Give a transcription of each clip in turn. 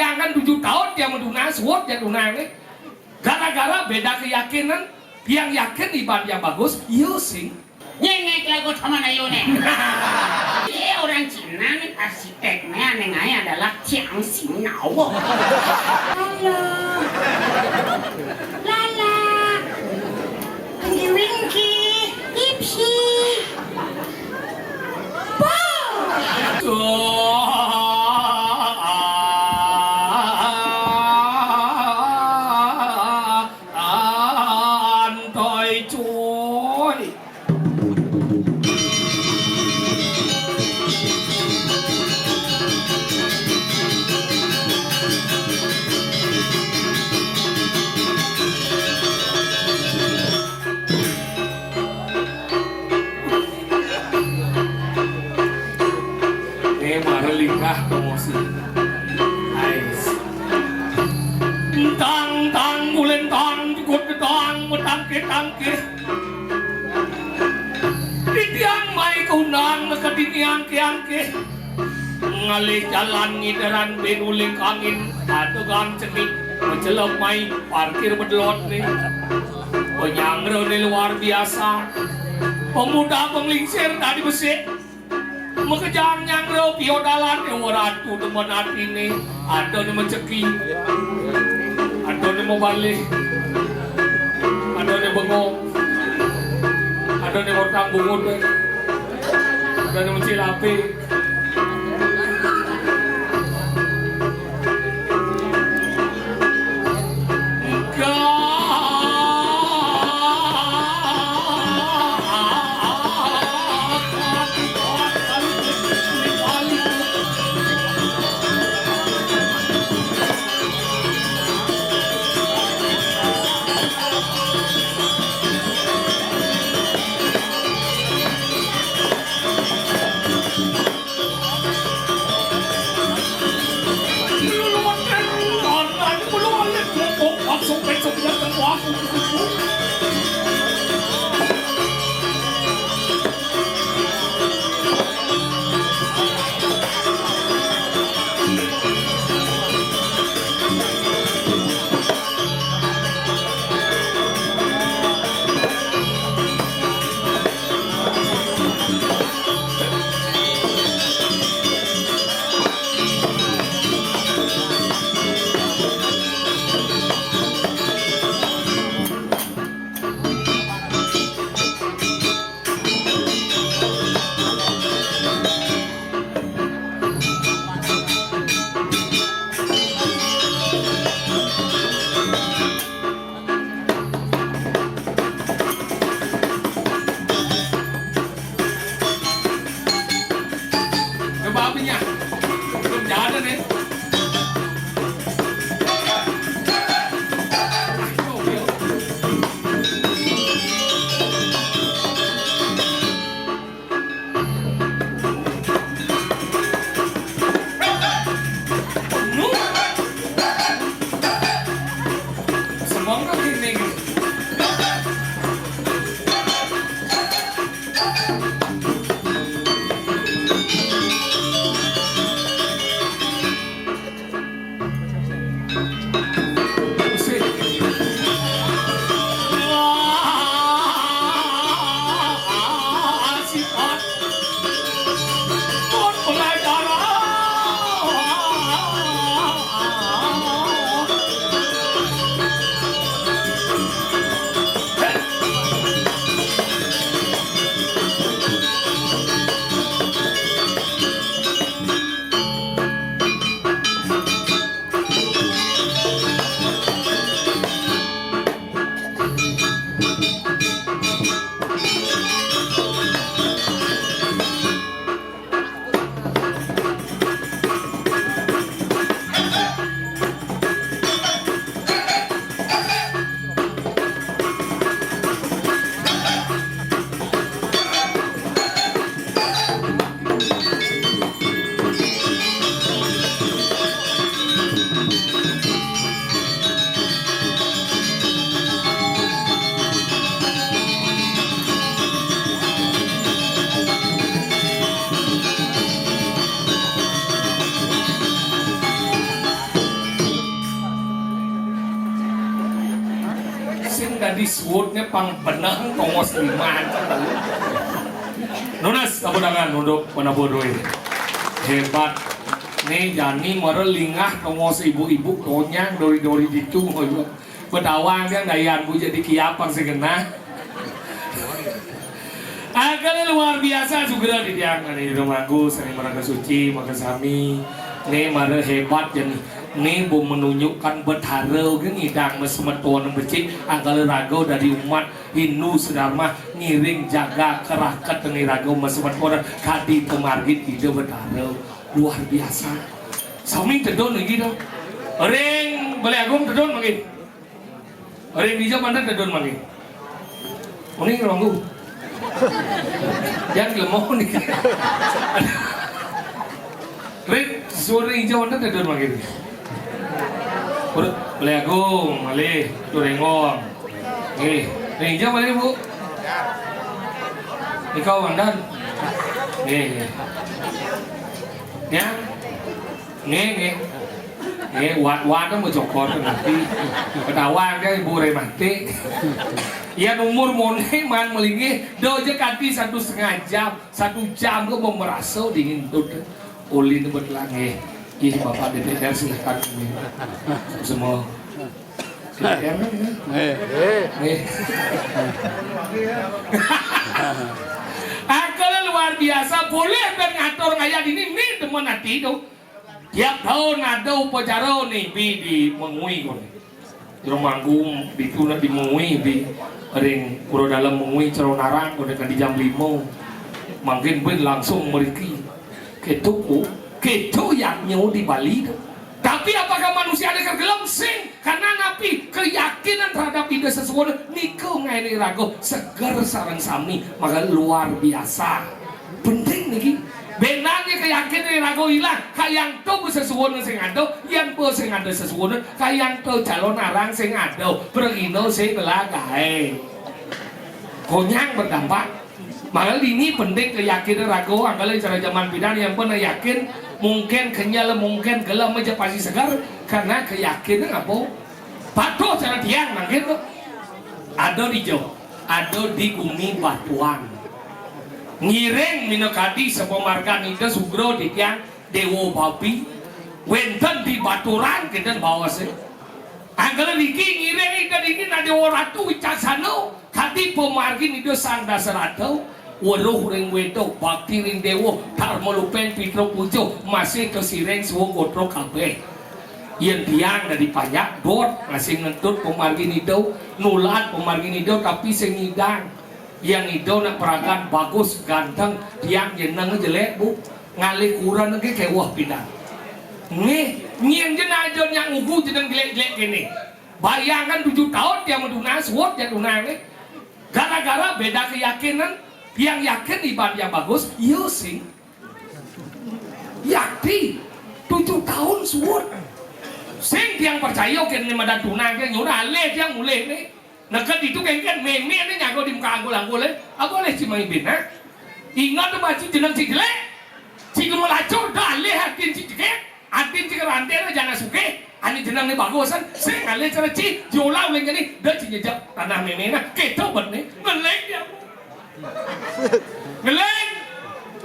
bayangkan 7 tahun dia menduna suwot dia duna ini. Gara-gara beda keyakinan, yang yakin ibadah bagus, iya sing. Nyengek lagu sama na yun eh. Iya orang Cina nih arsiteknya nengay adalah Chiang Xing Nao. Halo. Lala. Winky Winky. Ipsy. Antoy cuy. Maralingkah promosi. Ais. Tang tang bulen tang ikut tang metangke tangke. Ditiang mai keunang kedinian ke ngalih jalan ngideran benuling angin adegan cenik mencelep mai parkir bedelot nih. Penyangre nih luar biasa. Pemuda penglingsir tadi besi. Mengejar nyangro piodalan yang ratu teman hati ini ada yang menceki ada yang mau balik ada yang bengong ada yang mau tanggungun ada yang mencilapi tadi suutnya pang benang tongos limaan. Nunas tabudangan untuk mana bodoh ini. Hebat. Nih Jani merel lingah tongos ibu-ibu tonyang dori-dori gitu. Betawang yang dayan bu jadi kiapang segena. Akalnya luar biasa juga di tiang di rumahku sering mereka suci maka sami. Nih merel hebat jadi. Nih bu menunjukkan betara gini dang mesemetuan becik angkal rago dari umat Hindu sedama ngiring jaga kerakat dengan rago mesemetuan kadi pemargit ide betara luar biasa. Sami tedon lagi dong. Orang Balai Agung tedon lagi. Orang di Jawa mana tedon lagi. Ini ngelonggu. Jangan lemah nih. Red sore hijau mana tedon lagi. Balai Agung, malih, Turengong. Hijau malih bu. Ikau mandan. Ya, wat mau cokor nanti. Ketawa kan ibu remati. Ya umur monhe man melingi, doja kanti 1,5 jam, 1 jam kau mau merasa dingin tuh. Ulin berlange. Ih Bapak DPR silahkan semua DPR kan akalnya luar biasa boleh dan ngatur kayak gini nih teman hati itu tiap tahun ada upacara nih di Mengui kok di Romanggung di Tuna di Mengui di ring Pura Dalam Mengui Ceronarang udah kan di jam 5 mungkin ben langsung meriki ketuku gitu yang nyawa di Bali itu. Tapi apakah manusia ada kegelam sing karena napi keyakinan terhadap ide sesuatu niku ngene rago seger sareng sami maka luar biasa penting niki benangnya keyakinan rago hilang kayang to sesuatu sing ada yang po sing ada sesuatu kayang to calon arang sing ada perino sing belagae konyang berdampak maka ini penting keyakinan rago angkala cara zaman bidan yang pernah yakin mungkin kenyal mungkin gelam aja pasti segar karena keyakinan apa patuh cara tiang mungkin tuh ada di Jawa ada di Bumi Batuan ngiring minokadi sepemarga nida sugro di tiang Dewo Babi wenten di Baturan kita bawa sih angkala niki ngiring ida niki na Dewa Ratu Wicasano kadi pemargi nida sang dasarado waruh ring wedok bakti ring dewo dharma lupen pitro pujo masih kesireng suwo gotro kabeh yen tiang dari pajak dot masih ngentut pemargi nido nulat pemargi nido tapi sing ngidang yang nido nak peragan bagus ganteng tiang jeneng jelek bu ngalih kurang lagi kayak wah pindah nyeng jenah aja yang ugu jeneng jelek-jelek gini bayangkan 7 tahun dia meduna suwot dia duna gara-gara beda keyakinan yang yakin ibadah yang bagus, iya sih. Yakti 7 tahun suwun. Sing yang percaya kan nemadan tunang kan nyudah aleh yang mulai nih. Nah kan itu kan meme nih nyago di muka aku boleh cuma ibina. Ingat tuh baca jeneng si jelek. Si gemelacur dah aleh hatin si jelek. Hatin si kerantena jangan suke. Ani jeneng nih bagusan. Sing aleh cara ci jola uleng jadi dah ci jejak tanah meme nah kita bet nih ngeleng dia. Ngeleng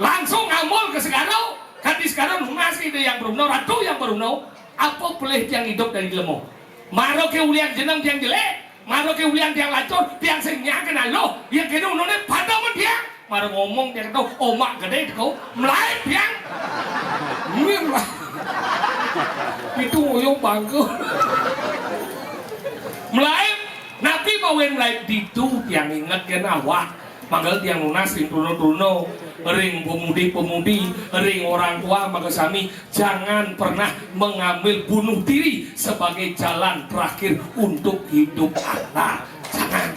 langsung ngamul ke sekarang kadi sekarang lunas itu yang berumno ratu yang berumno apa pelih yang hidup dari lemo maro ke ulian jeneng yang jelek maro ke ulian yang lacur yang sengnya kenal lo yang kena unone pada men dia maro ngomong yang tau omak gede kau melai yang mirlah itu ngoyo bangku melai nabi bawain melai itu yang ingat kena awak manggal tiang lunas ring turno ring pemudi ring orang tua maka sami jangan pernah mengambil bunuh diri sebagai jalan terakhir untuk hidup anak jangan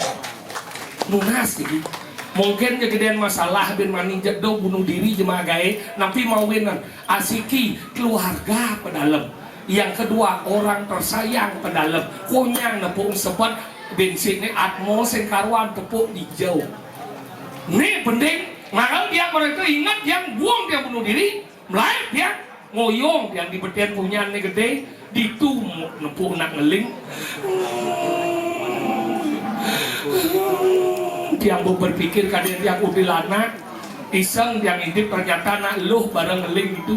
lunas ini mungkin kegedean masalah ben maning jedo bunuh diri jemaah gae napi mawinan asiki keluarga pedalam yang kedua orang tersayang pedalam konyang nepung sebut bensinnya atmo sing karuan tepuk di jauh. Ini penting, maka dia mereka ingat yang buang dia bunuh diri, mulai dia ngoyong yang di betian punya ini gede, ditu nepuk nak ngeling, Tiang berpikir kadang tiang udilana iseng tiang intip ternyata nak luh bareng ngeling itu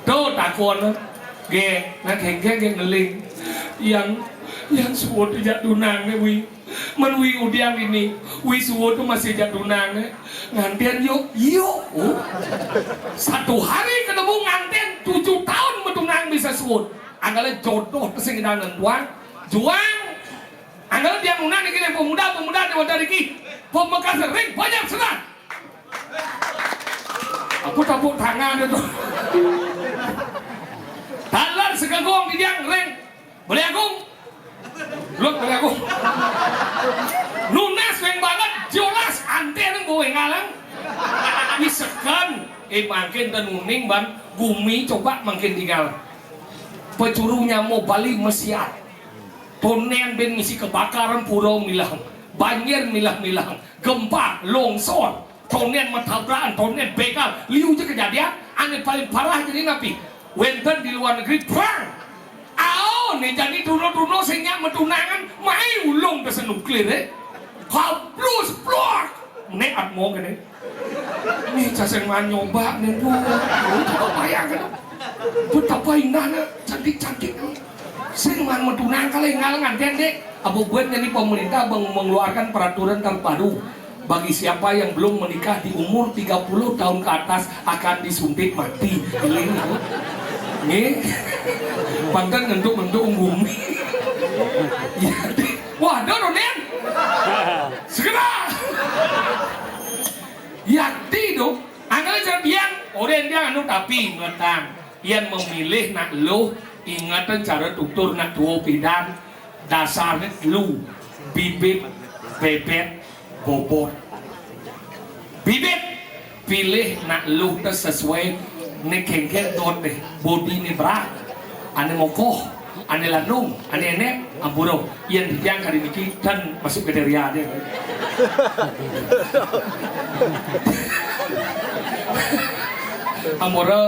tuh takon ge nak hengke ngeling yang suwo tidak tunangnya wi menwi udiang ini wi suwo tuh masih jak tunangnya ngantian yuk satu hari ketemu ngantian 7 tahun betunang bisa suwo anggalnya jodoh kesinggiran tuan juang anggalnya dia nunang ini pemuda di wadah diki pemekas ring banyak senang aku tepuk tangan itu talan segagong di diang ring boleh agung Luk boleh agung lunas yang banget jelas ante neng gue ngalang wisekan makin tenuning ban gumi coba makin tinggal pecurunya mau balik mesiat tonen ben misi kebakaran pura milang banjir milah-milah gempa longsor tonen matabrakan tonen begal liu je kejadian aneh paling parah jadi napi wenten di luar negeri perang nih jadi duno sehingga metunangan mai ulung ke senuklir kablus plok nih atmo gini nih caseng nyoba nih bu coba bayangkan betapa indahnya cantik sehingga metunang kali ngalangan dendek abu buat jadi pemerintah mengeluarkan peraturan terpadu bagi siapa yang belum menikah di umur 30 tahun ke atas akan disuntik mati nih pantan ngenduk bumi wah ada Nen segera yakti dong anggal jadian orang dia anu tapi ngetang yang memilih nak lo ingatan cara tutur nak tuo pidan dasarnya lu bibit bebet bobot bibit pilih nak lu sesuai ne kengkel don deh body ne berat ane mokoh ane landung ane enek amburo yang diang kali ini dan masuk ke deria dia amburo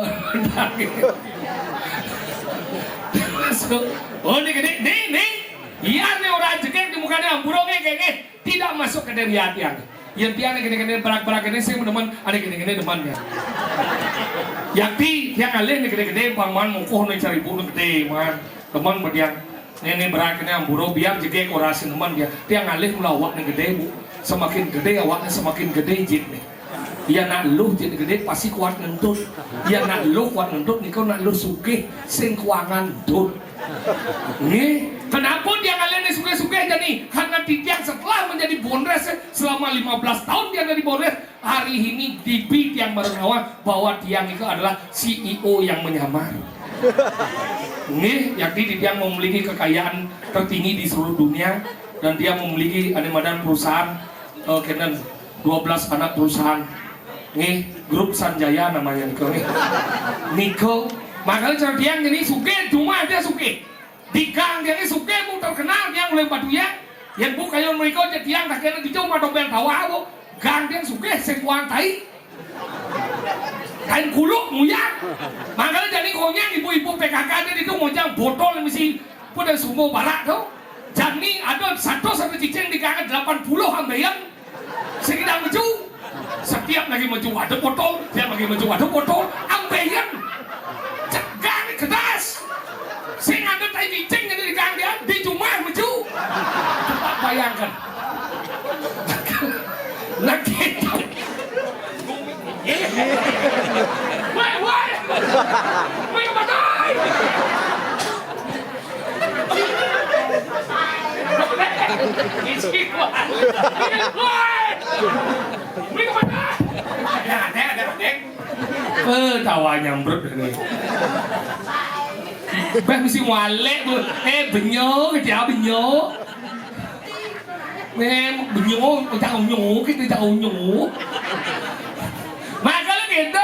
masuk oh ini gede nih iya nih orang jengkel di mukanya amburo kayak tidak masuk ke deria dia yang tiang gede berak ini saya meneman ane gede demannya yakti yang alih nih gede pangman mukuh nih cari bulu gede man teman berdiang nenek beraknya amburo biar jege orasi teman dia ngalih melawak nih gede bu semakin gede awaknya semakin gede jid nih ya nak lu jadi gede pasti kuat ngentut ya nak lu kuat ngentut nih kau nak lu sugih sing kuangan dut nih kenapa dia ngalih nih sugih jadi karena tiang setelah menjadi bondres selama 15 tahun dia dari bondres hari ini dibit yang merengawan bahwa tiang itu adalah CEO yang menyamar nih yakni dia memiliki kekayaan tertinggi di seluruh dunia dan dia memiliki ada perusahaan Canon 12 anak perusahaan nih grup Sanjaya namanya Niko makanya cara dia jadi suke cuma dia suke di gang dia ini suke bu terkenal dia mulai batu ya yang bu kayak mereka jadi yang tak kena dijauh mah dobel tawa bu gang dia suke sekuan tai kain kuluk muyak makanya jadi konyang ibu-ibu PKK dia itu mojang botol misi pada sumo barak tuh jadi ada satu cicing di gang 80 ambeyan sekitar maju setiap lagi maju ada botol setiap lagi maju ada botol ambeyan gang keras sing ada tai cicing jadi di gang dia di rumah maju coba bayangkan nah gitu woi kemana isi kuat woi kemana ada tawa nyambrut ini beh mesti walek tuh benyo kerja benyo benyo jangan nyu kita jangan nyu makanya kita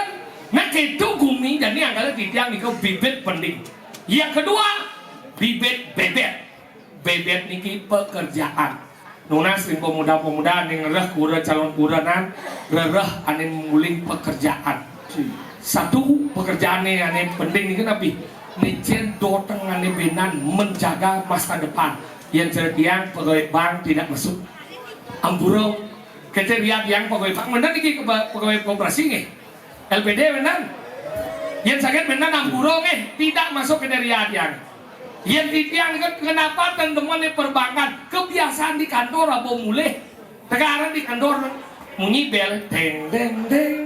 nak itu gumi jadi angkanya tiang itu bibit penting yang kedua bibit bebet niki pekerjaan nunas ring pemuda-pemuda ning reh kura calon kuranan reh ane nguling pekerjaan satu pekerjaannya ane penting niki tapi nicen doteng ane benan menjaga masa depan yang cerdian pegawai bank tidak masuk Ampuro kriteria yang pegawai Pak Mendan iki pegawai koperasi nggih. LPD Mendan. Yen sakit Mendan ampuro nggih tidak masuk kriteria yang. Yen titiang kenapa teman-teman di perbankan kebiasaan di kantor apa mulai sekarang di kantor bunyi bel deng deng deng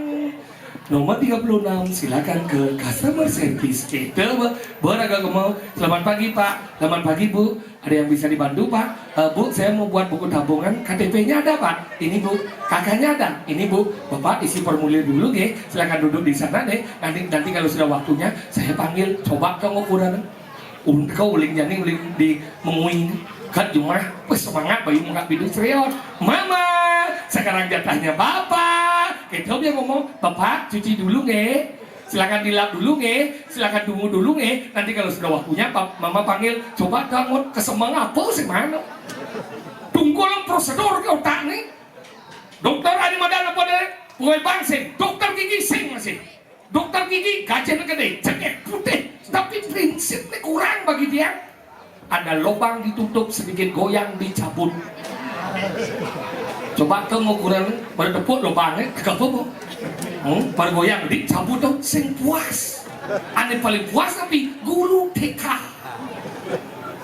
nomor 36 silakan ke customer service gitu beragak mau selamat pagi Pak, selamat pagi Bu, ada yang bisa dibantu Pak? Bu, saya mau buat buku tabungan, KTP-nya ada Pak, ini Bu, kakaknya ada, ini Bu, Bapak isi formulir dulu ya, silakan duduk di sana deh, nanti kalau sudah waktunya saya panggil, coba kamu ukuran kau uling jadi uling di menguing kan cuma semangat bayi muka bidung serius Mama sekarang jatahnya Bapak kita dia ngomong Bapak cuci dulu nge silakan dilap dulu nge silakan tunggu dulu nge nanti kalau sudah waktunya Mama panggil coba kamu kesemangat apa sih mana tunggu dalam prosedur ke otak nih dokter ada madana pada pegawai bank sih dokter gigi sing masih dokter gigi gajinya gede cekek putih tapi prinsipnya kurang bagi dia ada lubang ditutup sedikit goyang dicabut coba ke ngukuran berdeput lubangnya gak apa-apa pada goyang dicabut tuh sing puas aneh paling puas tapi guru TK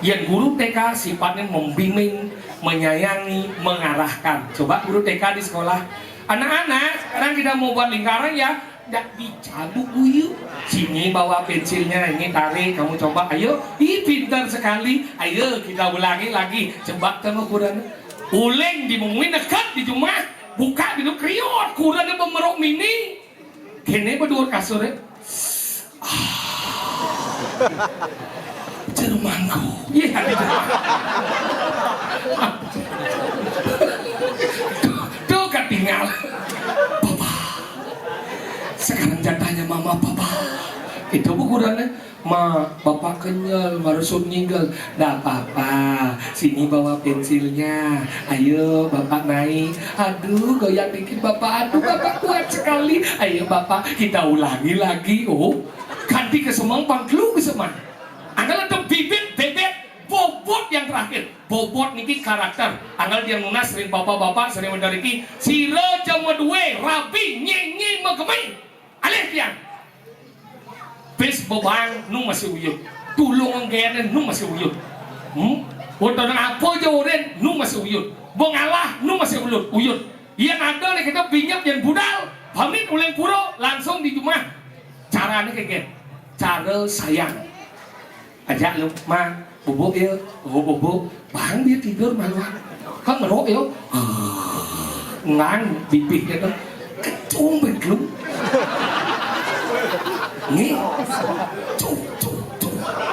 yang guru TK sifatnya membimbing menyayangi mengarahkan coba guru TK di sekolah anak-anak sekarang kita mau buat lingkaran ya tidak dicabut yuk sini bawa pensilnya ini tarik kamu coba ayo ih pintar sekali ayo kita ulangi lagi coba kamu kurang uleng dimungin dekat di rumah buka di kriot kurang ada pemerok mini kene berdua kasurnya Jermanku iya tuh ketinggal sekarang jatahnya Mama Papa itu ukurannya Ma Bapak kenyal harus nyinggal nggak apa-apa sini bawa pensilnya ayo Bapak naik aduh goyang dikit Bapak aduh Bapak kuat sekali ayo Bapak kita ulangi lagi oh ganti ke semang pangklu ke semang anggal ada bibit bebek bobot yang terakhir bobot niki karakter anggal dia nunas sering bapak-bapak sering mendariki sira jama duwe rabi nyenyi megemai alih tiang bes bobang nu masih uyut tulung ngene nu masih uyut Untuk apa joren nu masih uyut bongalah nu masih uyut yang ada nih kita pinjam yang budal pamit uleng puro langsung di rumah caranya kayak gini cara sayang ajak lu ma bubuk ya bubuk bang dia tidur malu kan merok ya ngang bibit gitu kecung belum nih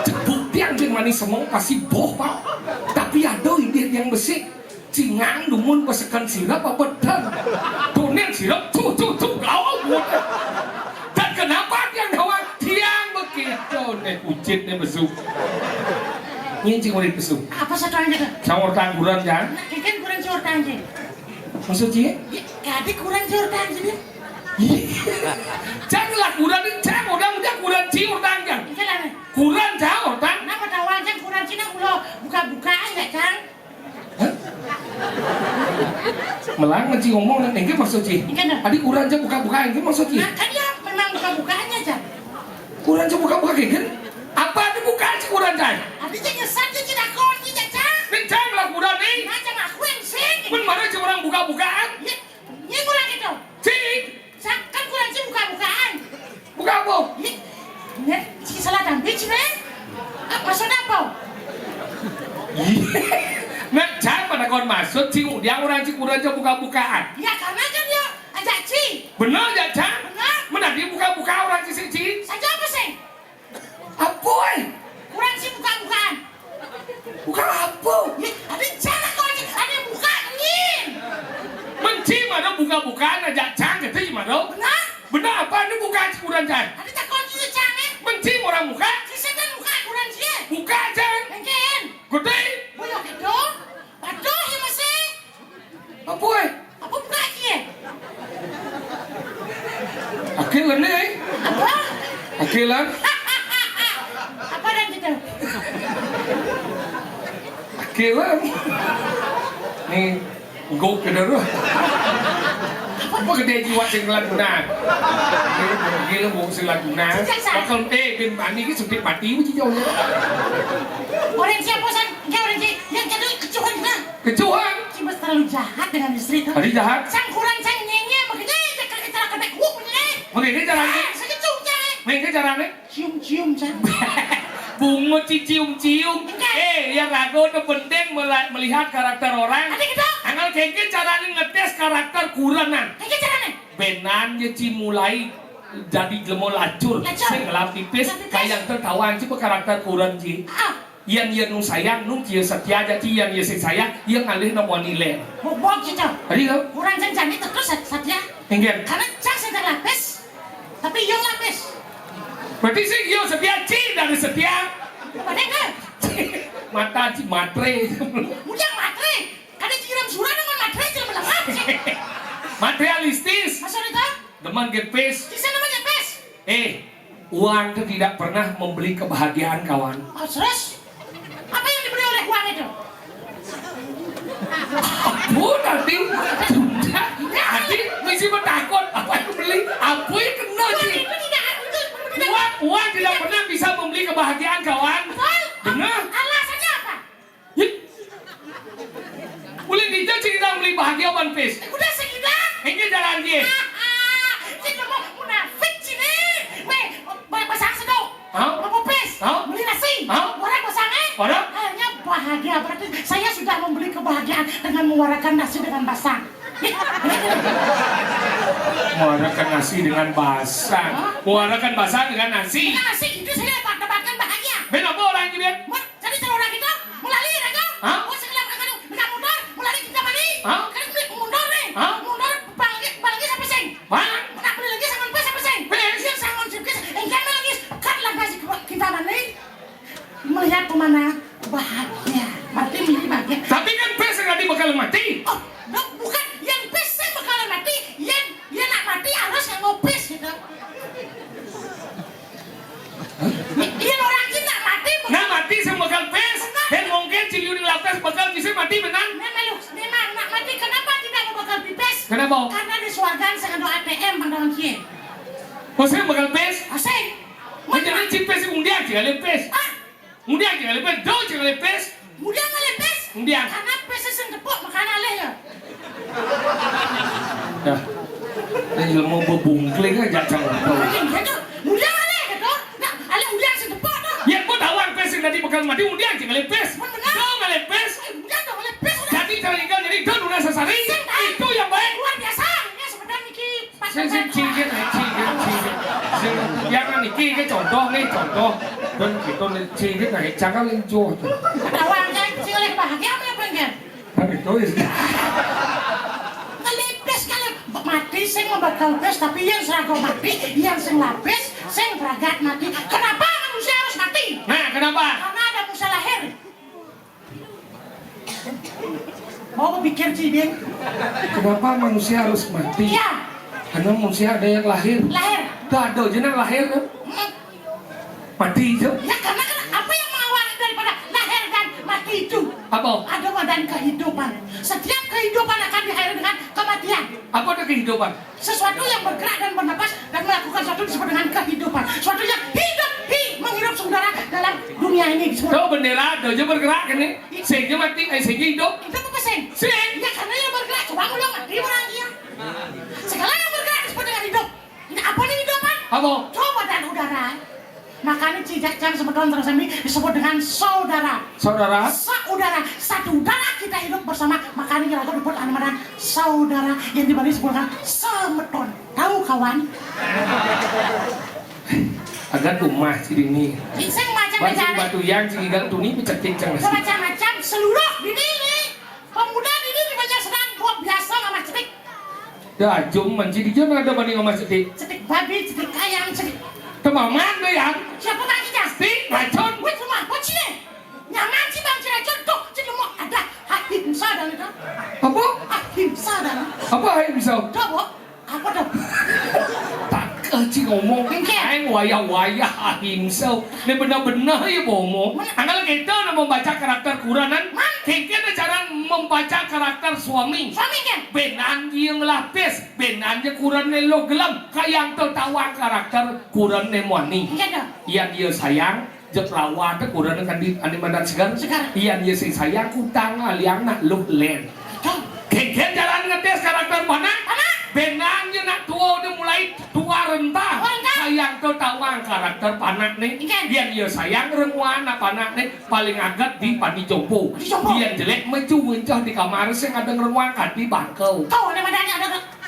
cebuk tiang yang manis semua pasti boh Pak tapi ada ide yang besi cingang dumun pesekan sirap apa dan dunia sirap tuh gawal buat dan kenapa tiang gawal tiang begitu nih ucit nih besu ini cing murid besu apa satuannya kan? Campur tangguran kan? Kan kurang campur tangan maksudnya? Kadi kurang campur tangan janganlah kurang ini jangan udah kurang ciur tangan kurang campur tangan kenapa tawar kan kurang cina kalau buka-bukaan gak Cang? melang ngeci ngomong enggak maksudnya adik kurang aja buka-bukaan enggak maksudnya nah kan ya memang buka-bukaannya Cang kurang aja buka-bukaan kan apa itu bukaan sih kurang Cang artinya nyesat dia tidak kunci Cang ini Cang lah kurang nih macam aku yang sing mana aja orang buka-bukaan ini kurang itu sih kan kurang sih buka-bukaan buka apa? ini si salah dampi cina maksudnya apa? nah Cang pada kon maksud sih dia orang sih kurang aja buka-bukaan ya karena kan dia ajak Ci benar ya Cang? benar mana dia buka-buka orang sih saja apa sih? apa kurang sih buka-bukaan buka apa? ada cara kau ada buka nih menci mana buka-bukaan aja Cang gitu gimana? benar apa ini buka sih kurang Cang? ada tak kunci Cang menci orang buka? sisa kan buka kurang sih buka Cang mungkin gede boleh itu aduh ya masih apa apa buka sih akhirnya nih apa? akhirnya apa dan gitu? akhirnya nih Enggak kena roh. Apa gede jiwa sing laguna? Gila mau sing laguna. Bakal ben mani ki sudah mati mesti jauh. Orang siapa san? Dia orang yang jadi kecuhan na. Kecuhan. Cuma terlalu jahat dengan istri itu. Tadi jahat. Sang kurang sang nyenye makanya kita kena kuuk punya. Mengene caranya. Sekecum cai. Mengene caranya. Cium-cium san. Bungo cium-cium. Yang ragu itu penting melihat karakter orang. Ada kita. Anggal kayaknya caranya ngetes karakter kuranan. Kayak caranya. Benan ya mulai jadi lemo lacur. Saya ngelap tipis kayak tertawan sih karakter kuran sih. Yang nung sayang, nung kia setia jadi yang sayang, yang ngalih nomor nilai. Bok gitu. Tadi kau? Kurang janji terus setia. Enggak. Karena cak sedang lapis, tapi yang lapis. Berarti sih yo setia ci dari setia. Mana kan? Mata ci matre. Udah matre. Karena ciram surah dengan matre cuma melengap sih. Materialistis. Masa itu? Deman gepes. Bisa namanya pes. Uang itu tidak pernah membeli kebahagiaan kawan. Terus? Apa yang diberi oleh uang itu? Nanti mesti bertakut apa yang beli, apa yang kena sih? Uang tidak pernah bisa membeli kebahagiaan kawan. Benar? Alasannya apa? Boleh dijauh cerita beli bahagia One Piece. Udah segitu. Ini jalan dia. Kita mau munafik sini. Weh, pasang sedok. Mau pes. Beli nasi. Orang pasangnya. Orang? Hanya bahagia berarti saya sudah membeli kebahagiaan dengan mengeluarkan nasi dengan basah. Muarakan nasi dengan basah. Muarakan basah dengan nasi. Dengan nasi itu saya dapatkan bahagia. Ben apa orang ini Ben? Jadi kalau orang kita melalui mereka. Oh sekarang akan dengan mundur melalui kita balik. Kan beli mundur nih. Mundur balik sampai seng. Nak beli lagi sama pes sampai seng. Yang sangon sipkis. Enggak lagi kan lagi kita balik. Melihat pemandangan bahagia. Mati menjadi bahagia. Tapi kan pes nggak bakal mati. Oh, bukan yang pes saya bakalan mati. Yang nak mati harus yang ngopes gitu. Dia orang kita mati. Nah mati saya bakal pes. Dan mungkin ciliuring lapis bakal bisa mati benar. Memang nak mati kenapa tidak mau bakal pipes? Kenapa? Karena di surga saya ada ATM pandangan kie. Maksudnya bakal pes? Asing. Jadi cipes undian jangan lepes. Undian jangan lepes. Jauh jangan lepes. Mudah nggak pes? Undian. Karena pes seseng tepuk makan aleh ya. Dah. Ini mau berbungkling aja jangan. Gitu. Mudah aleh gitu. Nah, aleh udah seseng tepuk tuh. Ya gua tawang pes yang tadi bakal mati undian jangan lepes. Benar. Jauh nggak lepes. Udah dong aleh pes. Jadi cara tinggal jadi don udah sesari. Itu yang baik. Luar biasa. Ya sebenarnya Niki pas. Cingkir. Jangan Niki cái contoh nih contoh. Dan kita nih cingkir này jangan lenjo. Tawang kan sih oleh bahagia apa yang pengen? Tapi itu Ngelepes kalau mati saya mau bakal pes tapi yang seragam mati yang sing lapis sing beragat mati. Kenapa manusia harus mati? Nah, kenapa? Karena ada musa lahir. Mau pikir sih dia? Kenapa manusia harus mati? Iya. Karena manusia ada yang lahir. Lahir. Tak ada jenang lahir kan? Mati itu. Ya karena apa yang mengawali daripada lahir dan mati itu? Apa? Ada badan kehidupan. Setiap kehidupan akan diakhiri dengan kematian. Apa itu kehidupan? Sesuatu yang bergerak dan bernapas dan melakukan sesuatu disebut dengan kehidupan. Sesuatu yang hidup, menghirup saudara dalam dunia ini disebut. Tahu bendera, dojo bergerak kan nih? Sehingga mati, sehingga hidup. Itu apa sih? Sing. Ya karena yang bergerak, coba ngulang mati orang dia. Segala yang bergerak disebut dengan hidup. Ini apa nih hidupan? Apa? Coba dan udara. Makanya cijak jam sebetulnya terus ini disebut dengan saudara. Saudara? Saudara, satu darah kita hidup bersama. Makanya kita disebut dengan saudara yang dibagi disebut dengan semeton. Tahu kawan? Agak rumah sih ini. Sing macam-macam. Batu yang sih gang tuh nih pecah-pecah masih. Semacam-macam seluruh di ini. Pemuda di ini banyak sedang buat biasa sama cetik. Dah jom manci dia ada banding sama sedih. Cetik babi, cetik ayam, cetik. Kemaman deh yang. Siapa bang kita? Racun. Wait rumah, apa sih? Nyaman sih bang si racun tuh. Jadi mau ada ahimsa dalam itu. Apa? Ahimsa dalam. Apa yang bisa? Coba. Apa tuh? Tak kecil ngomong. Kayak waya-waya ahimsa. Ini benar-benar ya bomo. Anggal kita nak membaca karakter Quranan. Mana? Kengken cara membaca karakter suami. Suami kan? Benan yang lapis, benan yang kurang lo gelam, kayang tertawa karakter kurang wani. Iya dah. Iya dia sayang, jep lawa teh kurang kan di animadan segar. Iya dia sing sayang kutang aliang nak lu len. Kengken jalan ngetes karakter mana? Benan yang nak tua udah mulai tua rentah. Sayang tertawa karakter panak nih. Iya dia sayang renguan panak nih paling agak di padi jompo. Iya jelek mencuwuncah di kamar sing ada renguan di bangkau. Tahu animadannya ada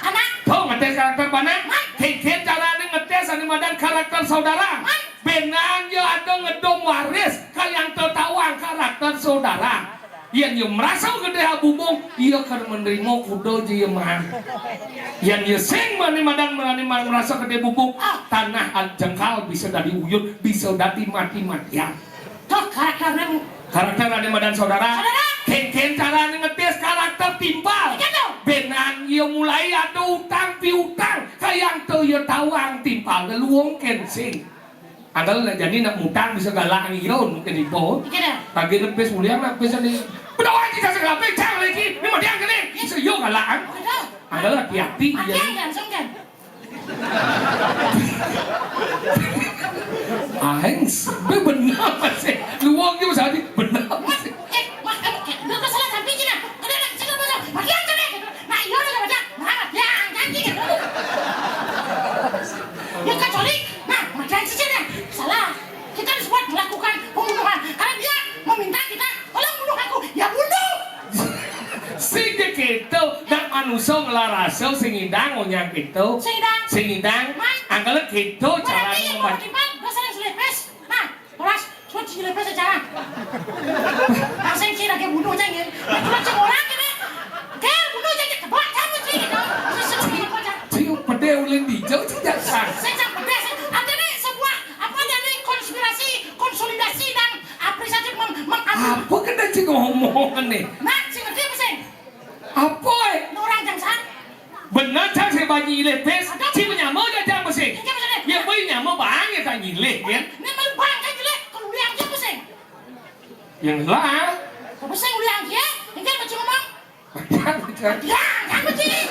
anak. Tahu ngetes karakter mana? Kengken caranya ngetes animadan karakter saudara. Benan ya ada ngedom waris kayang tertawa karakter saudara. Yang merasa gede bubung, ia akan menerima kudo jemaah. Yang seng manimadan merasa gede bubung, tanah jengkal bisa dari uyun, bisa dari mati-matian. Tuh karakter animadan saudara. Kengken cara ngetes karakter timpal. Benan ia mulai ada utang piutang, kayang tuh ia tawang timpal geluong kensing. Anggal jadi nak mutang bisa galak ngiron mungkin di bawah. Bagi nepes mulia nak pesa di. Berdoa kita segala pecah lagi. Ini mau dia kene. Seyo galak. Anggal hati-hati. Langsung kan. Ahengs, benar masih. Luang juga saja benar masih. Lu salah sampai cina. Udah nak cina macam. Bagian cina. Nah iya udah macam. Nah ya ganti. Ya kecuali. Nah macam cina. Salah. Kita harus buat melakukan pembunuhan karena dia meminta kita tolong bunuh aku. Ya bunuh. Sing gitu dan manusia ngelarasel sing indang ngonyang gitu. Sing indang. Anggal gitu cara membaca. Dasar selepes. Nah, terus suci selepes secara. Langsung cina ke bunuh aja nih. Terus cuma orang ini. Ke bunuh aja kita buat kamu cina. Sesuatu aja. Cium pedih ulin dijauh tidak sah. Saya pedih. Konsolidasi dan apresiasi apa kena cik ngomong nih? Nah, sih ngerti apa sih? Apa? Orang jangsan. Benar cak saya bagi lepes. Cik menyamuk aja jang mesin. Ya boleh nyamuk bang ya tak nyilek ya. Ini malu bang kan nyilek. Kalau uliang dia mesin. Yang lah. Apa sih uliang dia? Ini kan macam ngomong. Ya, kan macam ni.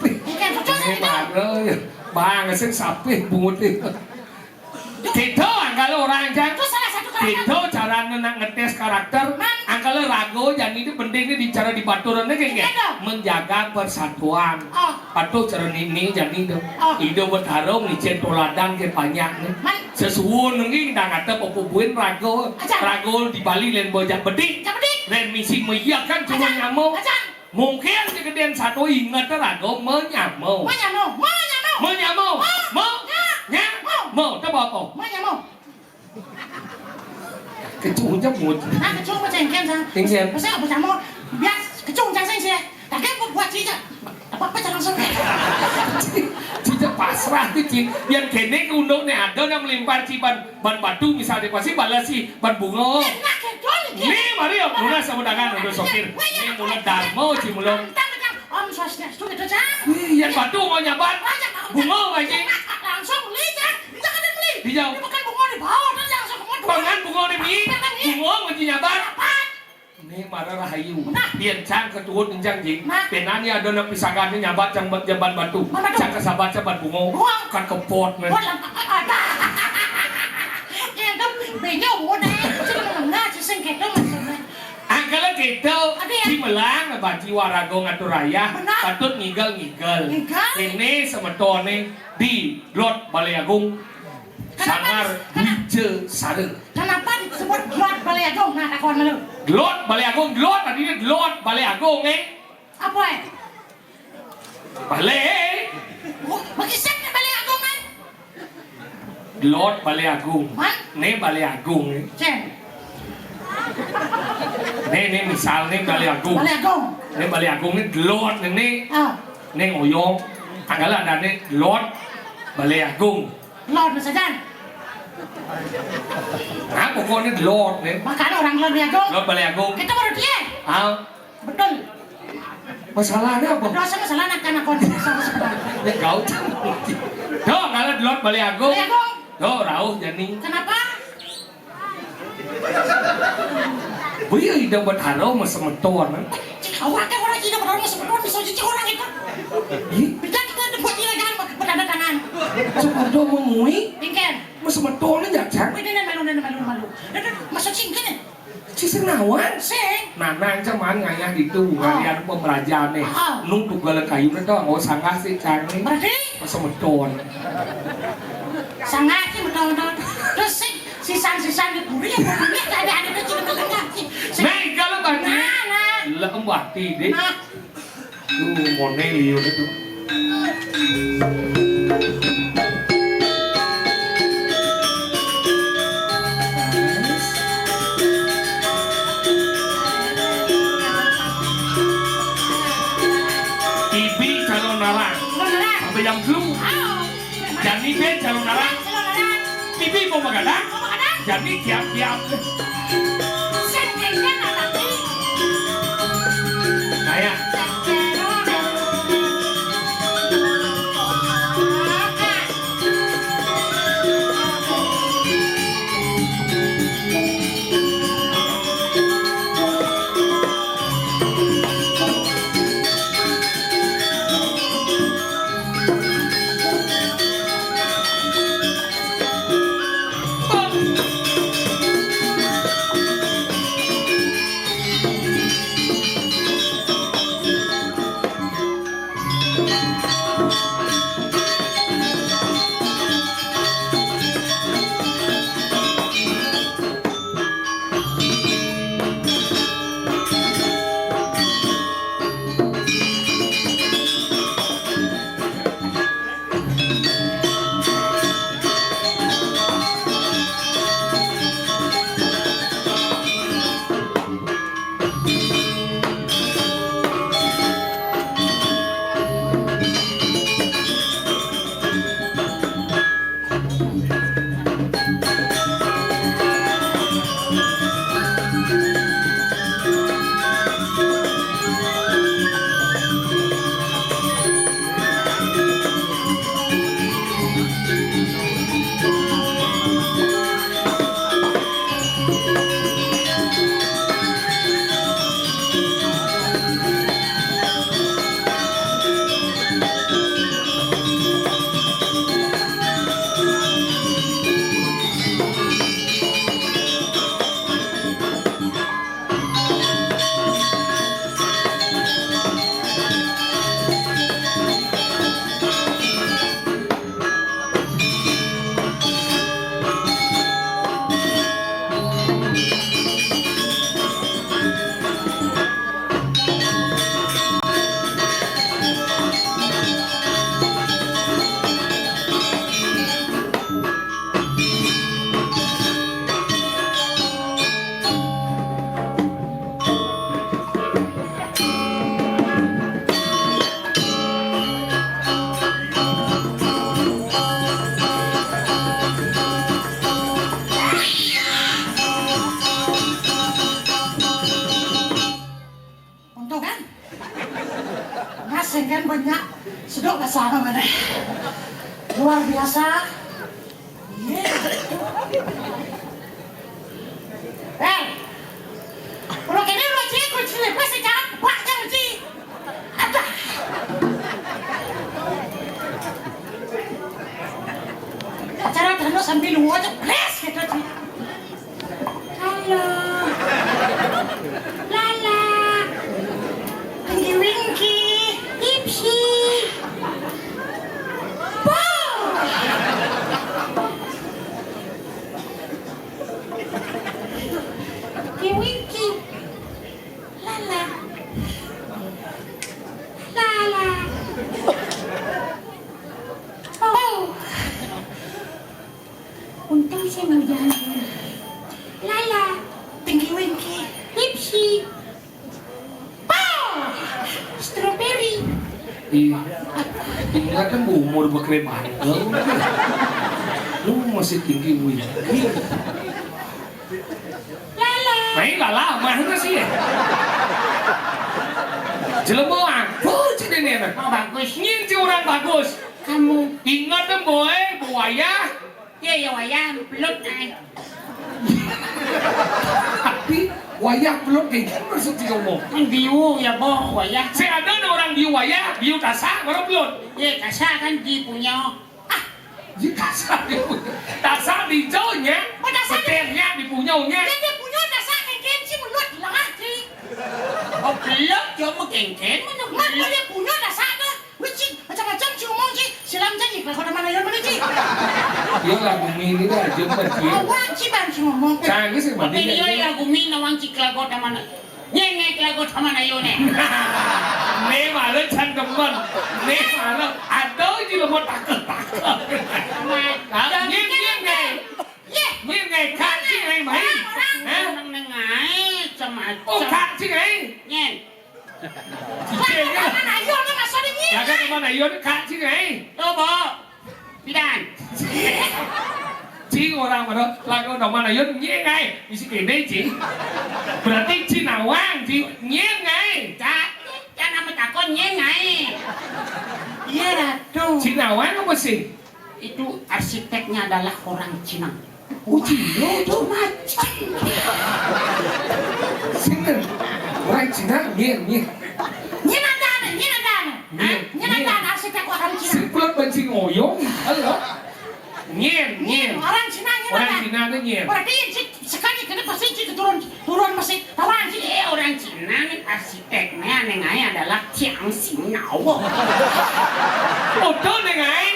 Ini kan cocok sih itu. Bang, saya sapih bungut itu. Gitu angkala orang jang. Itu salah satu karakter. Gitu cara ngetes karakter. Angkala rago yang ini penting ini cara dibaturannya kayak menjaga persatuan. Patuh cara ini jadi itu. Itu bertarung di centoladan ke banyak nih. Sesuatu nengi dah kata popubuin rago. Rago di Bali lain bojak bedik. Lain misi meyakan cuma nyamuk. Mungkin kegedean satu ingat rago menyamuk. Mau, tak apa? Mana mau? Kecung jemut. Kecung macam yang kan? Tinggal. Pasal apa kamu? Biar kecung jangan sih. Tak kan buat cica. Apa cara langsung? Cica pasrah tu cik. Yang kene undang ni ada yang melempar ciban ban batu misalnya pasti balasi ban bunga. Ni mari ya, mula sama dengan untuk sopir. Ni mula darmo cik mula. Om Swastiastu kita cak. Yang batu mau nyabat. Bunga lagi. Langsung beli cak. Jangan beli. Dijauh. Ini bukan bunga di bawah, dan langsung bunga. Pangan bunga ni mi. Bunga mesti nyabat. Ni marah rahayu. Pian cang ketuut njang jing. Penani ada nak pisagan ni nyabat cang jamban batu. Cang kesabat cabat bunga. Kan kepot ni. Ya kan benya bunga ni. Cuma mengenai cing kita maksudnya. Angkala kita di Melang bagi warago ngatur raya patut ngigel-ngigel. Ini semetone di Lot Balai Agung Sangar Wije Sare. Kenapa disebut Lot Balai Agung? Nah, takon malu. Lot Balai Agung, Lot tadi ni Lot Balai Agung Apa Balai. Bagi siapa Balai Agung kan? Lot Balai Agung. Ni Balai Agung ni. Ni misal ni Balai Agung. Ni Balai Agung ni Lot ni. Ni ngoyong. Anggala ada ni Lot Balai Agung. Lot saja. Nah, pokoknya Lot ni. Makanya orang Lot Balai Agung. Lot Balai Agung. Kita baru dia. Betul. Masalahnya apa? Dosa masalah nak anak kau Ya kau. Tuh, kalau Lot Balai Agung. Balai Agung. Tuh, rauh jadi. Kenapa? Wih, udah berharo mah semeton. Orang kan orang tidak berani sebetulnya bisa jadi orang itu. Ih, Bisa kita buat ilegal bertanda tangan. semeton mengui, Tinggal. mah semeton aja cang. Wih, malu. Masuk singkin. Si senawan. Sing. Nanang cuman ngayah gitu ngalian pemerajan nih. Nung tunggal kayu itu nggak usah ngasih cang nih. Berarti Mah semeton. sangat sih betul. Terus sisan diburi ya ada kecil menengah sih. Nah, kalau tadi Nah. lembah deh. Nah. Tuh mone liu itu. Ibi calon narang Beneran. sampai jam belum. Jadi be calon narang. Ibi mau magadang. Jadi tiap-tiap. Kayak Kan banyak sedok kesana mana luar biasa. Kalau kini lu cik kunci lepas sekarang pak jangan cik ada acara terus sambil lu aja please gitu cik. Halo Lala Winky Ipsi Winky Lala Oh untung saya mau jalan Lala Pinky Winky Ipsi Strawberry. Ini kan umur berkreman. Lu masih tinggi wih. Lala. Main lala, mana sih? Jeleboan, cik ini Bagus. Ini orang bagus. Kamu. Ingat kan boy, buaya. Ya wayang, belum naik. Tapi wayah belum kayak gitu maksud si ngomong. Kan biu ya boh wayah. Saya ada orang biu wayah, biu tasa, baru belum. Ya kasar kan di punya. Di tasa dia punya. Tasa di jauhnya, petirnya di punyanya. Dia punya tasa kengken sih mulut hilang aja. Oh belum cuma kengken mana dia punya tasa tuh. Wicin macam-macam sih ngomong sih. Silam jadi kalau mana yang mana sih. Dia lagu mini dah, jumpa dia. Awak sih bang sih ngomong. Saya sih Tapi dia lagu mini nawang cik lagu mana. Nyeng lagu mana yo ne. Ne malah cangkeman, ne malah ada di lemot takut. Nhiên ngày khác chứ ngày mấy ngày macam ô khác chứ ngày Nyen chị chê nhá mana ayo ni masa ni nyen là cái con này vô nó khác chứ ngày đâu bo bidan chị ngồi đâu mà đâu là con đồng này vô nhé ngay chị sẽ kể đây chị berarti chị nào hoang chị nhé ngay cha nama tak kon nyen ngai iya dah tu chị nào hoang apa sih itu arsiteknya adalah orang Cina. Oh Cina tu macam. Sini orang Cina Nhiên Nyen ada arsitek orang Cina. Sebelum benci ngoyong halo Nhiên Orang Cina itu Nhiên berarti sekali kena pasti turun masih orang sih orang Cina ni arsiteknya nengai adalah Chiang Xingnao. Oh tuh nengai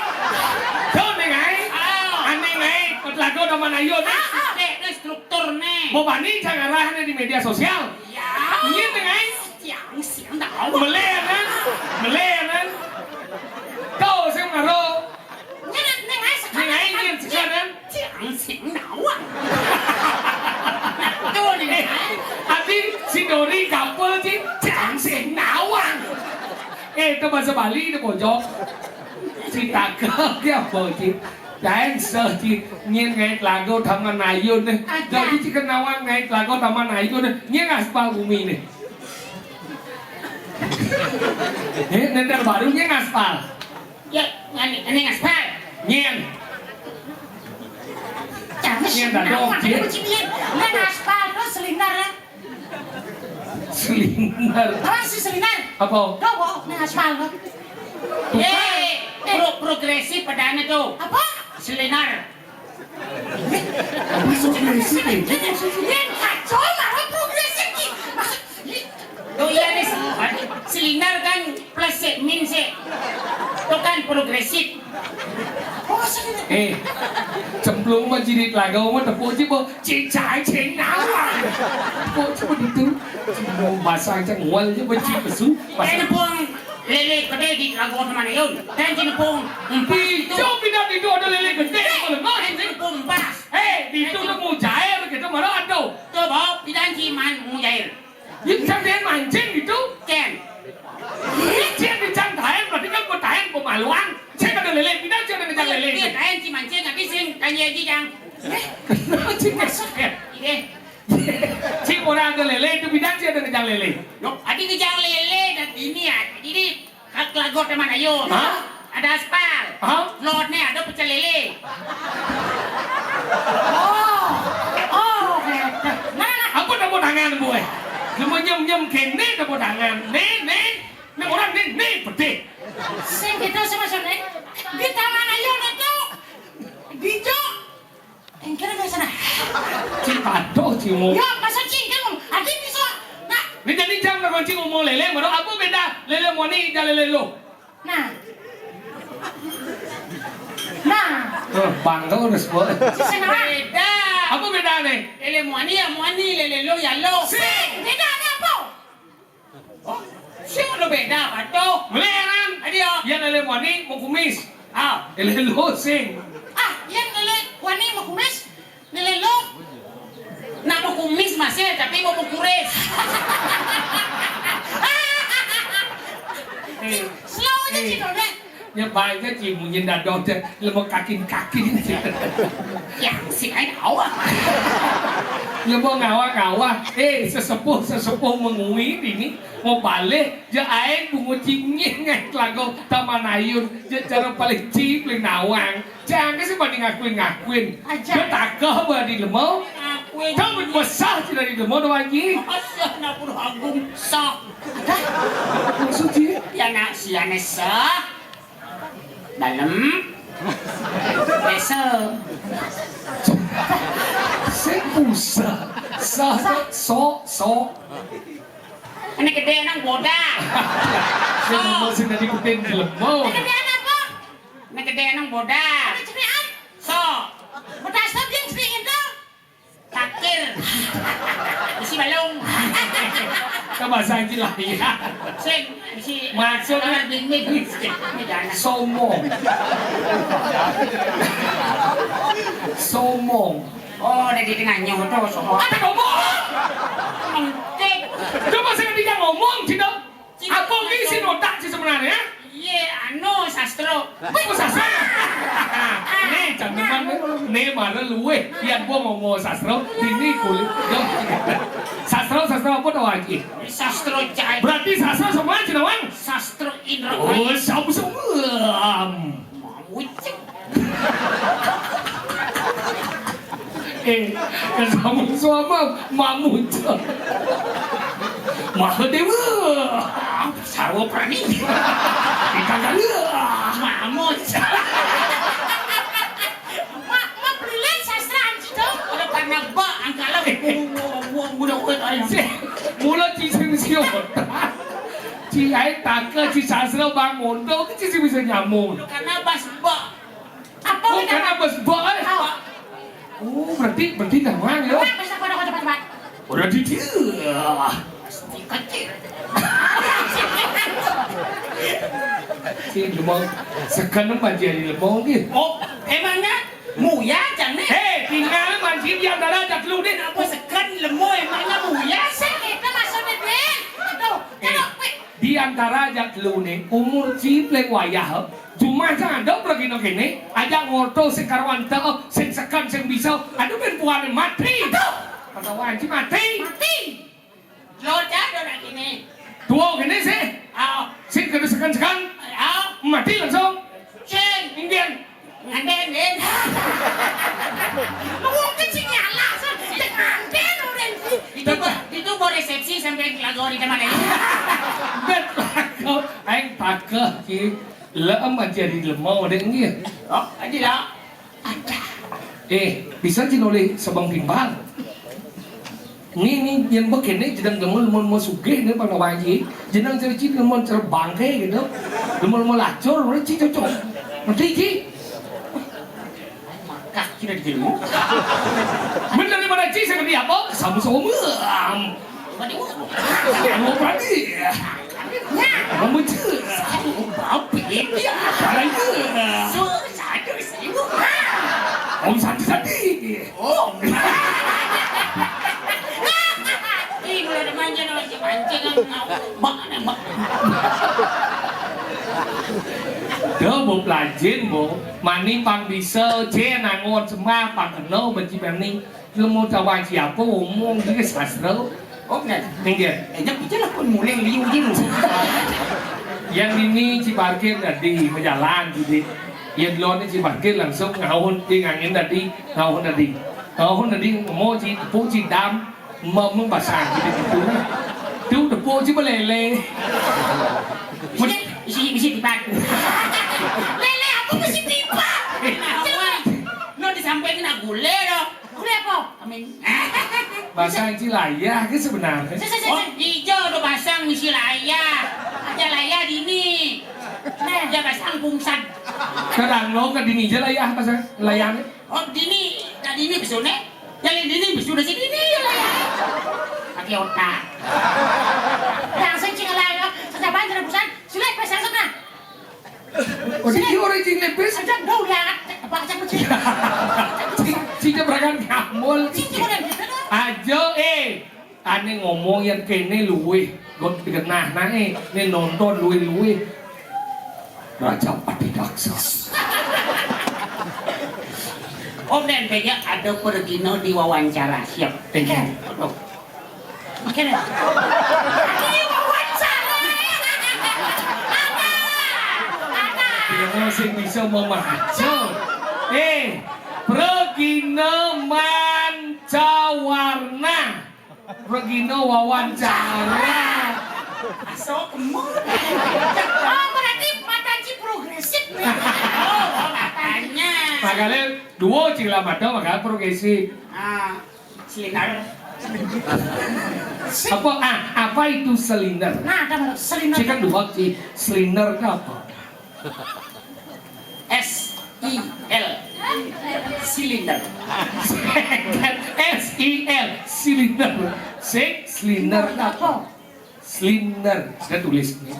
aneh ngai lagu nama nayo Ini strukturnya. mau bani jangan arahnya di media sosial Ya. Nhiên nengai Chiang Xingnao. melenan kau sih ngaro Nengai nengai Nhiên sekarang Chiang Xingnao. Tuh nengai. Ati si Dori couple chứ chẳng xỉn não à itu bahasa Bali itu bojok si takut dia apa sih dancer sih Nhiên ngay lagu taman ayun nih jadi si kenawan ngay lagu taman ayun nih Nhiên aspal bumi nih nanti baru Nhiên aspal Ya, ini aspal. Nhiên Nhiên dah dong Nhiên aspal terus selinder ya. silinder Apa sih selinder? apa Coba, ini aspal kok. Progresif padanya tuh. Apa? Selinder. progresif itu Ini kacau lah progresif ni. Oh iya nih, silinder kan plus min sih. Itu kan progresif. Oh silinder. cemplung mah jadi lagu mah tepuk chứ bo chị trái chén não à tepuk chứ bo itu mau basah aja ngol chứ bo chị besu Ini pun lele gede di lagu mana yun. Dan ini pun di jauh pindah di itu ada lele gede kalau nggak ini pun pas. di itu tuh mau jair gitu mana ada Coba bidan ciman mujair. những trang đen mancing gitu Ken. Dia di trang tahan berarti kan buat tahan pemaluan saya kan ada lele pindah jangan ada jang lele Dia kain ciman ceng tapi sing tanya aja jang. chị masuk ya Ini. chị orang ada lele itu pindah sih ada jang lele Yok, adi kejang lele dan ini ya. Jadi kak lagu teman ayo. Hah? Ada aspal. Hah? Lordnya ada pecel lele. Mana? Aku tepuk tangan boy. Lu mau nyem kene tepuk tangan. Nih orang nih pede. Sing gitu sama sana. Di taman ayo itu. Di jo. Engkau ke sana. Cipado cimo. Yo, masa cingkang. Adi bisa. Nah, Ini jadi jam nak cing ngomong lele, mana apa beda? Lele mau ni jalan lele lo. nah. Bangga udah semua. Si sana beda. Apa beda nih? Lele muani ya muani, lele lo ya lo. Sing, beda ada apa? Oh, sing lo beda apa tuh? Meleran. Adio. Yang lele mau ni mau kumis. Ah, Lele lo sing. yang lele wani mau kumis, lele lo. Nak mau kumis masih, tapi mau kuris. Slow aja cino deh. Yang baiknya cimu nyindat dokter, lemah kaki. Yang si ai tahu ah. Lemah ngawa. Sesepuh mengui ini mau balik, je air bungu cingin ngai lagu Taman Ayun, je cara paling cip paling nawang. Jangan sih banding ngakuin. Aja. Dia takah bah di lemah. Aku Kamu besar tidak di demo doang lagi. Asya na puro agung sa. Maksudnya? Ya na siya na sa. Dalam. Beso. Sebusa. So. Ini gede nang boda. Saya masih dari kutin di lemau. Ini gede apa? Ini gede nang boda. Ini ceriaan. So. Boda so dia ceriin itu. Takir. Isi balong. Bahasa Inggris lah ya. Sing, isi maksudnya ini somong. Oh, dari tengahnya itu semua. Ada ngomong. Mengkek. Coba saya tidak ngomong, tidak. Apa isi notak sih sebenarnya? Iya, anu sastro. Kok sastra? Nih, jangan nih mana luwe. Yang gua ngomong sastra, ini kulit. Sastra apa tuh lagi? Sastro cai. Berarti sastra semua Cinawan? Sastro Indra. Oh, semua. Wucek. Kamu suama mamut. Mahadewa. Sarwa Prani. Kita kali. Mamut. Ma brilliant sastra anjing tuh. Udah karena ba angkala udah aja. Mula ciseng siot. Ci ai taka ci sastra bangun tuh ci bisa nyamuk. Karena bas ba. Apa Oh, karena bas ba. Oh, berarti namanya ya. Cepat. Udah di dia. Kecil. Si lemong sekarang banjir di lemong ni. Oh, emangnya muya jangan? Tinggal banjir di antara jak lu ni. Apa sekan lemo emangnya muya? Sakit maksudnya deh. Itu, di antara jak lu ni umur si plek wayah. Cuma jangan ada pergi nak kene. Ajak ngoto sekarwan tau, sekan bisa. Aduh perempuan mati. Kata wajib mati. Loja orang ini. Dua kene sih. Sing kena sekan. Mati langsung. Sing, Indian. nganden. Mungkin sih nyala. Nganden udah. Itu bawa resepsi sampai lagu di mana ini. Betul. Aing pakah ki. Leem aja di lemau ada ni. Oh, ada lah. Ada. Bisa jinoleh sebang timbal. Ni yang begini jenang lemon sugih ni pada wajib. Jenang cerci lemon terbangke gitu. Lemon lacur, mana cik cocok. Nanti cik. Makah kita di dulu. Benar ni mana cik seperti apa? Sama-sama. Kamu berani. Kamu cik. Apa dia? Satu seribu. Om sati. Oh. Ih, mulai ada manja nih, mancing bak. Dah mau pelajin bo, mani pang bisa je nangon semua pang kenal benci berni. Lemu cawan siapa ngomong dia sastra. Oh, benar. Tinggal. Jangan bicara pun mulai liu je. Yang ini si parkir tadi berjalan jadi. Yang luar ni si parkir langsung ngahun angin tadi ngahun tadi mau si puji dam membasah jadi gitu. Tu depo si belele. Mesti tipat. Lele apa mesti tipat? Lo disampaikan aku lele. Gule apa? Amin. Bahasa si layah ke sebenarnya. Oh, hijau do pasang misi layah. Aja layah dini. Dia pasang pungsan. Kadang lo ke dini je layah bahasa layahnya. Oh, dini besok ne. Yang dini besok dah sini ni layah. Pakai otak. Langsung cing layah. Sejaban jadi pungsan. Silai pasang sana. Oh, dia orang cing lepes. Ajak daulat. Apa ajak kecil. Cing berakan kamul. Ajo ane ngomong yang kene luwe got dikenah nae ne nonton luwe Raja Patidaksa. Om dan Beja ada pergino diwawancara siap. Beja. Oke deh. Diwawancara. Ada. Dia masih bisa memacu. Pergino mancawa. Regina wawancara. Asal kemana? Oh, berarti Matanci progresif nih. Oh, katanya. Makanya duo cila mata makanya progresif. Silinder. Apa itu silinder? Nah, ada silinder. Kan dua sih. Silinder apa? S-I-L silinder. S-I-L silinder. Silinder apa? Silinder. Saya tulis nih.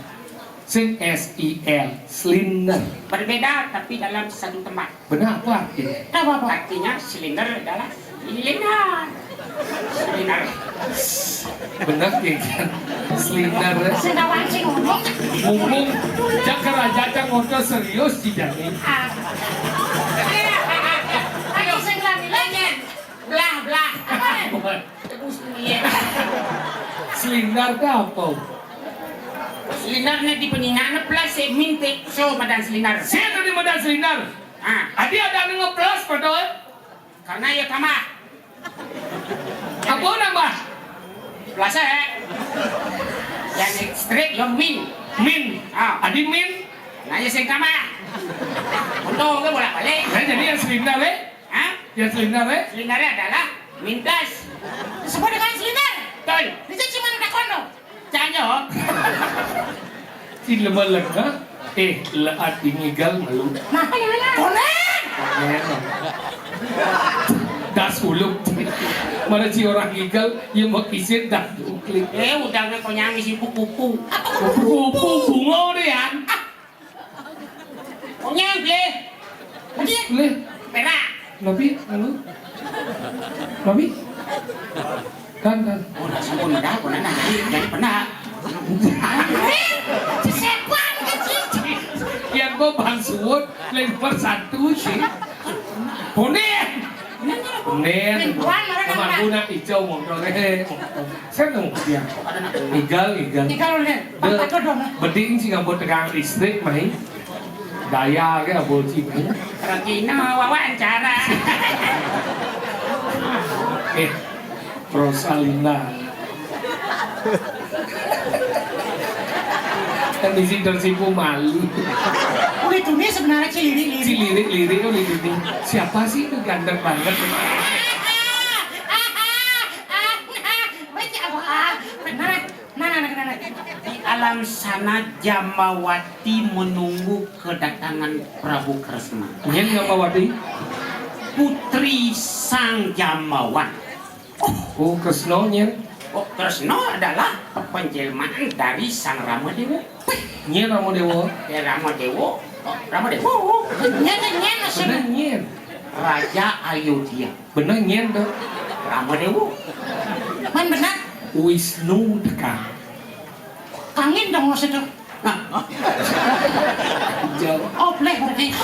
S-I-L silinder. Berbeda tapi dalam satu tempat. Benar apa artinya? Apa? Artinya silinder adalah silinder. Silinder. Benar kan? Silinder. Sendawan sih ngomong. Ngomong. Jangan raja jangan ngobrol serius tidak nih. Ayo saya bilangnya. Blah. Silinder apa? Silindernya di peninggalan plus mintek so madan silinder. Siapa di madan silinder? Adi ada nge-plus padahal. Karena ya kama. Apa nama? Plus yang straight yang min. Adi min. Nah ya sing kama. Untung ke bolak-balik. Nah jadi yang silinder Yang silinder Silindernya adalah min plus. Disebut dengan silinder. Betul. Itu cuma udah kondo. Jangan. Si lemeleg leat dinigal malu. Nah, konen. Das uluk. Mana si orang gigal yang mau kisit dah uklik. Udah kau nyanyi si kupu-kupu. Kupu bunga deh ya. Kau nyanyi boleh. Boleh. Perak. Nabi, lalu. Nabi. Kan. Oh, dah sambung dah. Kau nak jadi pernah. Sepan kecil. Yang gua bang suwut lempar satu sih. Bonen. Teman guna hijau ngobrol saya nggak dia. Igal. Beding sih nggak buat tegang listrik main. Daya ke abol sih main. Regina wawancara. Rosalina. Kan di sini tersipu malu. Oh itu nih sebenarnya Lirik. Siapa sih itu ganteng banget? Di alam sana Jamawati menunggu kedatangan Prabu Kresna. Nyen Jamawati? Putri Sang Jamawan. Oh Kresna nyen? Oh Kresna adalah penjelmaan dari Sang Ramadewa. Nyen Ramadewa? Ya Ramadewa. Ramadewa. Bener nyen. Raja Ayodhya. Bener nyen tuh. Ramadewa. Man benar. Wisnu Deka. Angin dong mas itu. Oh boleh berarti.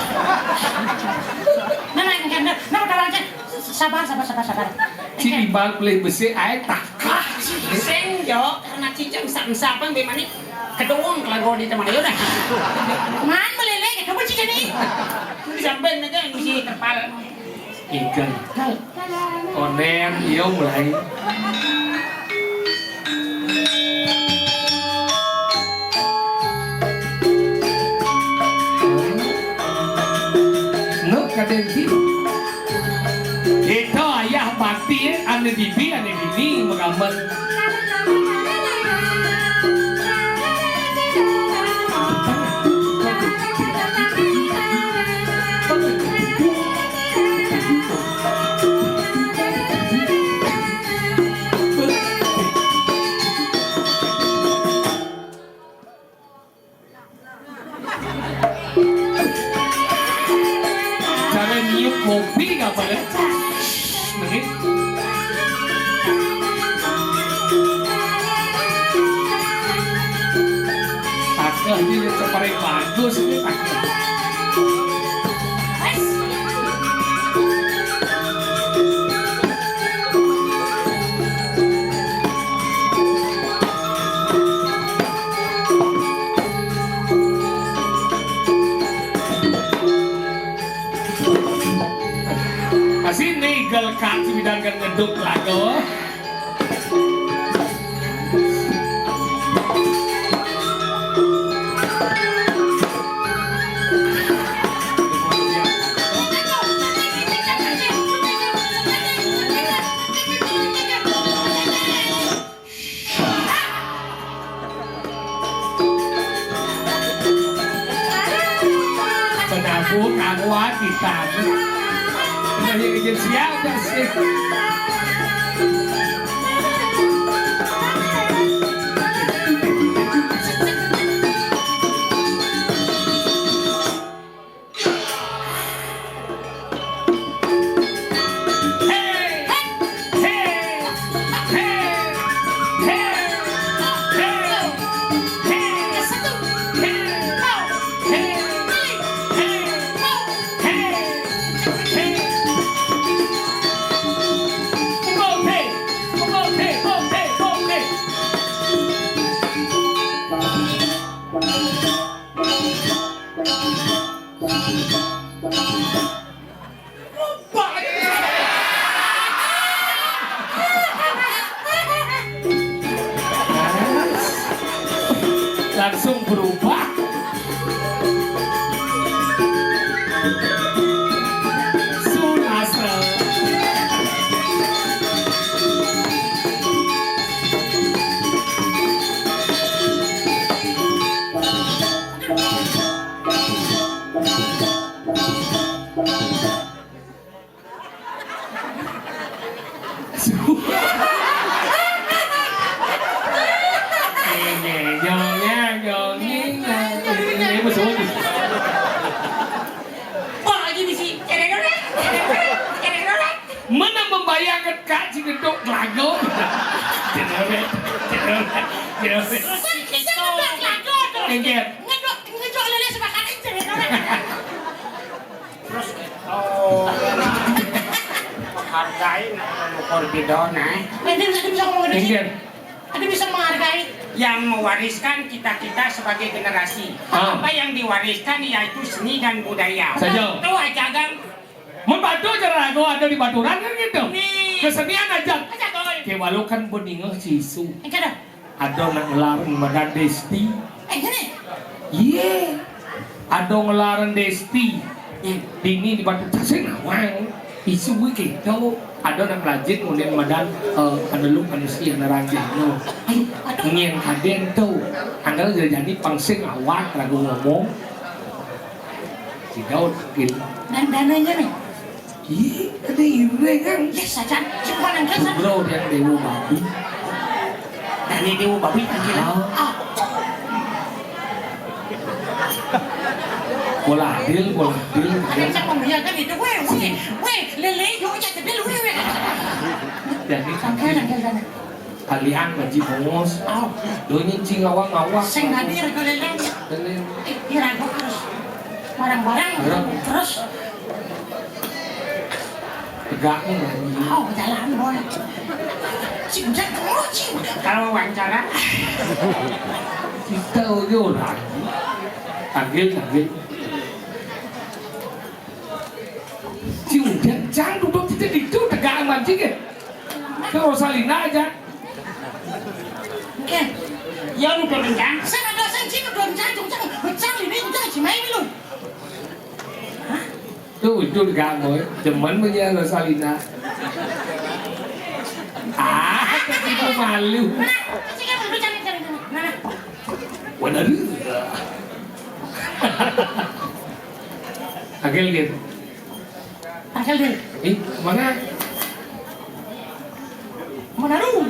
Sabar. Cili bal boleh besi air tak. Seng jo karena cicang sapan bagaimana kedung kalau di teman ayo dah. Man meleleh kamu cicang ni. Sampai aja mesti terpal. Ikan. Onen iyo mulai. Kadang itu ayah bakti ane bibi ane bini mengamat kopi nggak boleh, menit. Pakai ini seperti bagus ini pakai. Sini gel kaki bidangkan ngeduk lagu. aku hati tamu. Nanya izin siapa sih? Langsung berubah. Sunasra. Mana membayangkan Kak Cigedok lagu? Engger. Ngejok lele sebakan aja. Terus hargain korbidona Ada bisa ngomong gitu. Engger. Ada bisa menghargai. yang mewariskan kita generasi. Apa yang diwariskan yaitu seni dan budaya. Saja. Itu aja kan. Membantu cara lagu ada di baturan kan gitu. Nih. Kesenian aja. Aja kau. Kayak walau kan beningah sisu. Engkau dah. Ada ngelarang Madan Desti. Gini. Iya. Ada ngelarang Desti. Dini di batu tasik nawang. Isu gue gitu. Ada nak rajin kemudian Madan ada lu manusia ada ranjang no. Ngien kaden tuh. Anggal jadi pangsing awak lagu ngomong. Si Daud gitu. Dan dananya nih. Iya, ada ire kan. Yes saja. Cuma nangkep saja. Bro yang dewa babi. Dan ini babi panggil. Bola adil. Ada yang membiarkan itu weh, lele yuk aja tapi lu weh. Jadi Angkat sana. kalian ngaji bongos. Do nyincing awak-awak. Saya ngadir ke lele. Kira aku terus barang-barang terus. Tegaknya ngaji. Jalan boy. Cinta terus cinta. Kalau wawancara Kita udah orang. Tanggil. Si udah jangan duduk itu tegak mancing ya. Ke Rosalina aja. Oke. ya udah rencang. Saya ada saya udah rencang ini udah cimai lu. Tuh itu tegak boy. Teman punya Rosalina. Itu malu. Saya kan udah cari. Mana? Benar. Agil gitu. Pasal dia. Mana? Mana lu?